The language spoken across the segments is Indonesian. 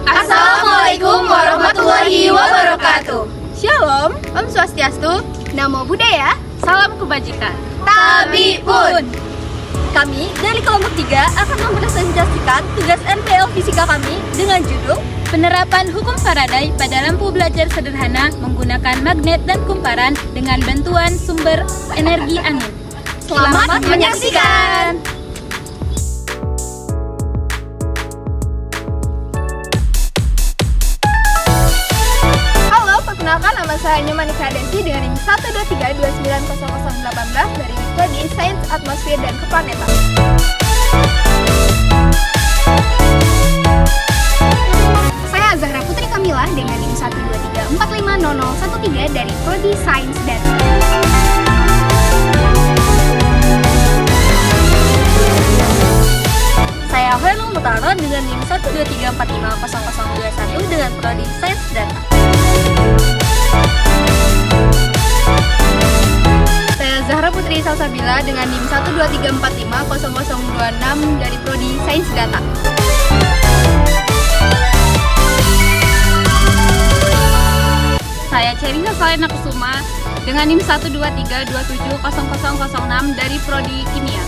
Assalamualaikum warahmatullahi wabarakatuh. Shalom, Om Swastiastu, Namo Buddhaya, Salam kebajikan. Tabipun. Kami dari kelompok 3 akan mempresentasikan tugas NPL Fisika kami dengan judul Penerapan hukum Faraday pada lampu belajar sederhana menggunakan magnet dan kumparan dengan bantuan sumber energi angin. Selamat menyaksikan. Halo, perkenalkan nama saya Nyumanika Desi dengan NIM 123290018 dari Prodi Sains Atmosfer dan Keplanetan. Saya Zahra Putri Kamila dengan NIM 123450013 dari Prodi Sains dan Saya Hoelung Mutaro dengan NIM 123450021 dengan Prodi Sains Data. Saya Zahra Putri Salsabila dengan NIM 123450026 dari Prodi Sains Data. Saya Cerina Salena Kusuma dengan NIM 123270006 dari Prodi Kimia.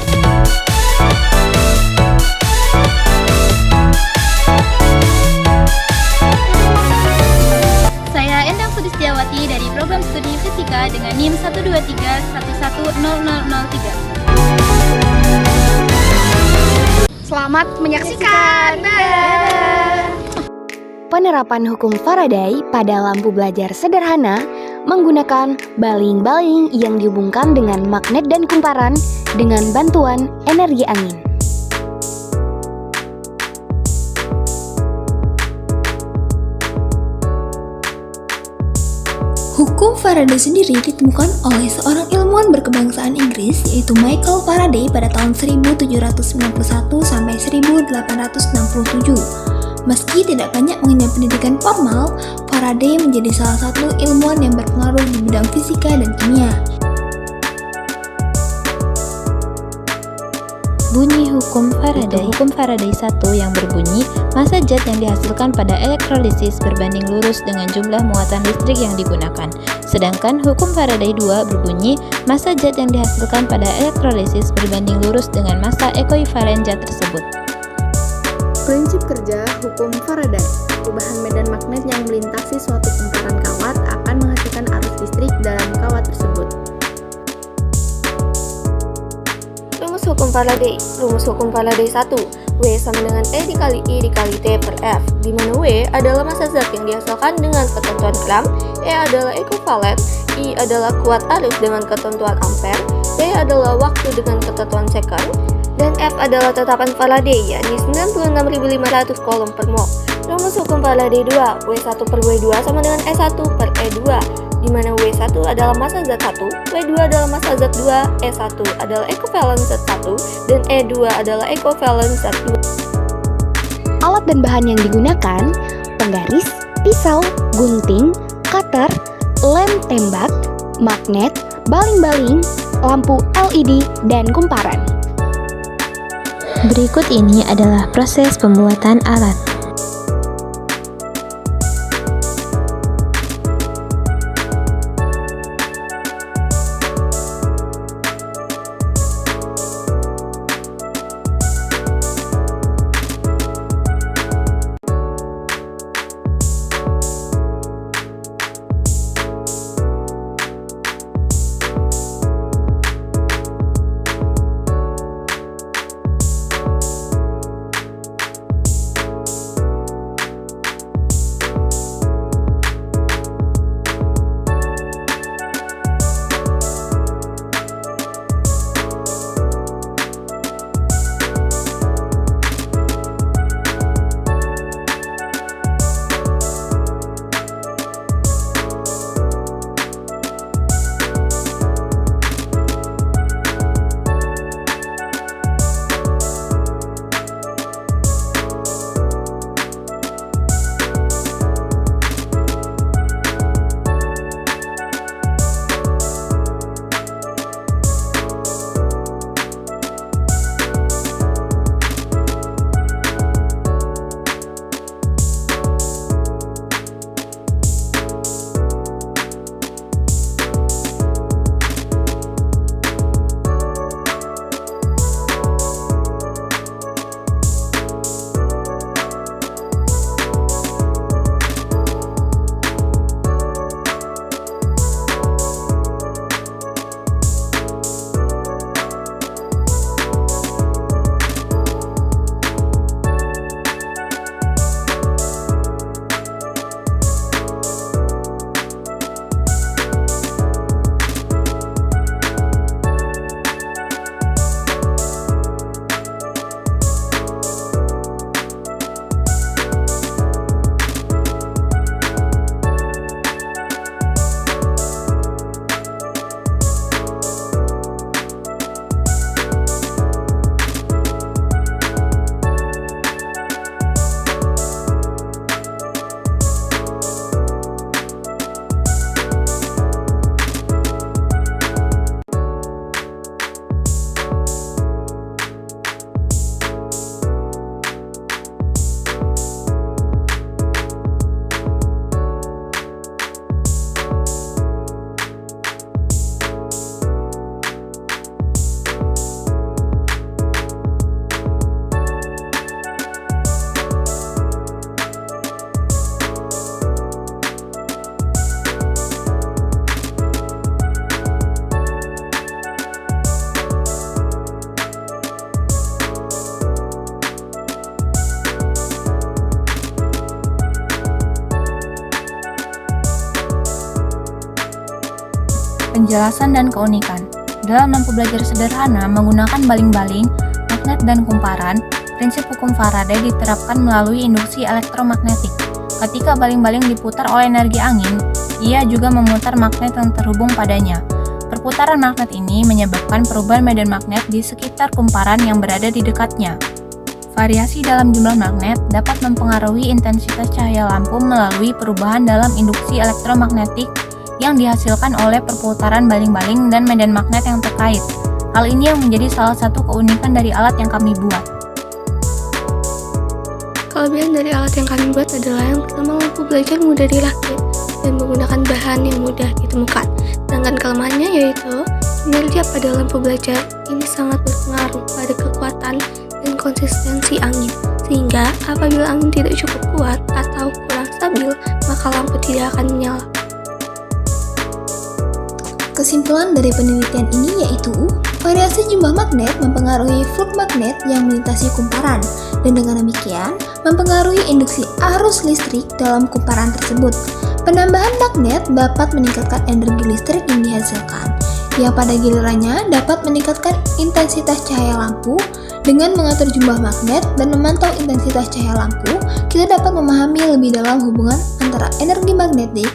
Saya Endang Sudistiawati dari Program Studi Fisika dengan NIM 123110003. Selamat menyaksikan. Penerapan hukum Faraday pada lampu belajar sederhana menggunakan baling-baling yang dihubungkan dengan magnet dan kumparan dengan bantuan energi angin. Hukum Faraday sendiri ditemukan oleh seorang ilmuwan berkebangsaan Inggris yaitu Michael Faraday pada tahun 1791 sampai 1867. Meski tidak banyak mengenyam pendidikan formal, Faraday menjadi salah satu ilmuwan yang berpengaruh di bidang fisika dan kimia. Bunyi hukum Faraday. Hukum Faraday 1 yang berbunyi, massa zat yang dihasilkan pada elektrolisis berbanding lurus dengan jumlah muatan listrik yang digunakan. Sedangkan hukum Faraday 2 berbunyi, massa zat yang dihasilkan pada elektrolisis berbanding lurus dengan massa ekuivalen zat tersebut. Prinsip kerja hukum Faraday. Perubahan medan magnet yang melintasi suatu kumparan kawat akan menghasilkan arus listrik dalam kawat tersebut. Rumus hukum Faraday. Rumus hukum Faraday 1. W sama dengan E dikali I dikali T per F, di mana W adalah massa zat yang dihasilkan dengan ketentuan gram, E adalah ekuivalen, I adalah kuat arus dengan ketentuan ampere, T adalah waktu dengan ketentuan second, dan F adalah tetapan Faraday, yakni 96.500 coulomb per mol. Rumus hukum Faraday 2, W1 per W2 sama dengan E1 per E2, di mana W1 adalah massa zat 1, W2 adalah massa zat 2, E1 adalah ekuivalen zat 1, dan E2 adalah ekuivalen zat 2. Alat dan bahan yang digunakan: penggaris, pisau, gunting, cutter, lem tembak, magnet, baling-baling, lampu LED, dan kumparan. Berikut ini adalah proses pembuatan alat. penjelasan dan keunikan. Dalam lampu belajar sederhana menggunakan baling-baling, magnet, dan kumparan, prinsip hukum Faraday diterapkan melalui induksi elektromagnetik. Ketika baling-baling diputar oleh energi angin, ia juga memutar magnet yang terhubung padanya. Perputaran magnet ini menyebabkan perubahan medan magnet di sekitar kumparan yang berada di dekatnya. Variasi dalam jumlah magnet dapat mempengaruhi intensitas cahaya lampu melalui perubahan dalam induksi elektromagnetik yang dihasilkan oleh perputaran baling-baling dan medan magnet yang terkait. Hal ini yang menjadi salah satu keunikan dari alat yang kami buat. Kelebihan dari alat yang kami buat adalah yang pertama, lampu belajar mudah dirakit dan menggunakan bahan yang mudah ditemukan. Sedangkan kelemahannya yaitu kinerja pada lampu belajar ini sangat berpengaruh pada kekuatan dan konsistensi angin, sehingga apabila angin tidak cukup kuat atau kurang stabil, maka lampu tidak akan menyala. Kesimpulan dari penelitian ini yaitu variasi jumlah magnet mempengaruhi flux magnet yang melintasi kumparan, dan dengan demikian mempengaruhi induksi arus listrik dalam kumparan tersebut. Penambahan magnet dapat meningkatkan energi listrik yang dihasilkan, yang pada gilirannya dapat meningkatkan intensitas cahaya lampu. Dengan mengatur jumlah magnet dan memantau intensitas cahaya lampu, kita dapat memahami lebih dalam hubungan antara energi magnetik,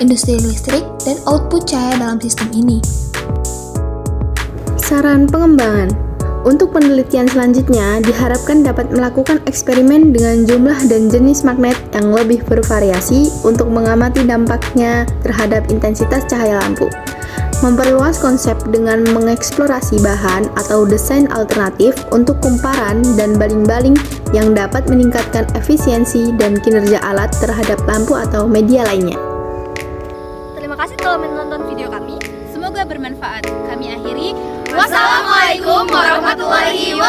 industri listrik, dan output cahaya dalam sistem ini. Saran pengembangan. Untuk penelitian selanjutnya, diharapkan dapat melakukan eksperimen dengan jumlah dan jenis magnet yang lebih bervariasi untuk mengamati dampaknya terhadap intensitas cahaya lampu. Memperluas konsep dengan mengeksplorasi bahan atau desain alternatif untuk kumparan dan baling-baling yang dapat meningkatkan efisiensi dan kinerja alat terhadap lampu atau media lainnya. Terima kasih telah menonton video kami. Semoga bermanfaat. Kami akhiri. Wassalamualaikum warahmatullahi wabarakatuh.